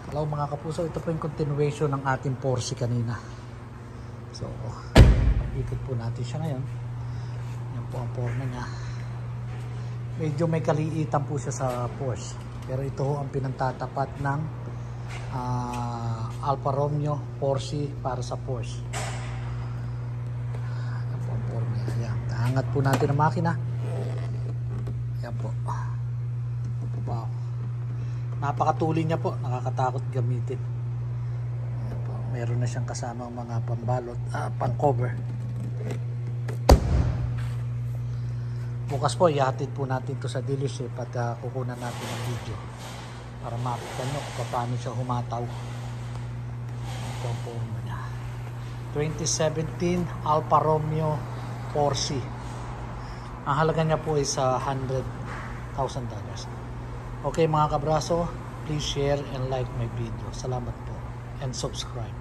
Hello mga kapuso, ito po yung continuation ng ating Porsche kanina. So, ikot po natin siya ngayon. Yan po ang forma niya. Medyo may kaliitan po siya sa Porsche. Pero ito ang pinantatapat ng Alfa Romeo Porsche para sa Porsche. Yan po ang forma niya. Ayan, naangat po natin ang makina. Yan po. Wow. Napakatuloy niya po, nakakatakot gamitin. Ayan po. Meron na siyang kasamang mga pambalot, pang-cover. Bukas po, ihatid po natin to sa dealership at kukunan natin ang video para makita nyo kung paano siya humataw. Ito ang forma niya. 2017 Alfa Romeo Porsche. Ang halaga niya po ay sa $100,000. Okay mga kabraso, please share and like my video. Salamat po and subscribe.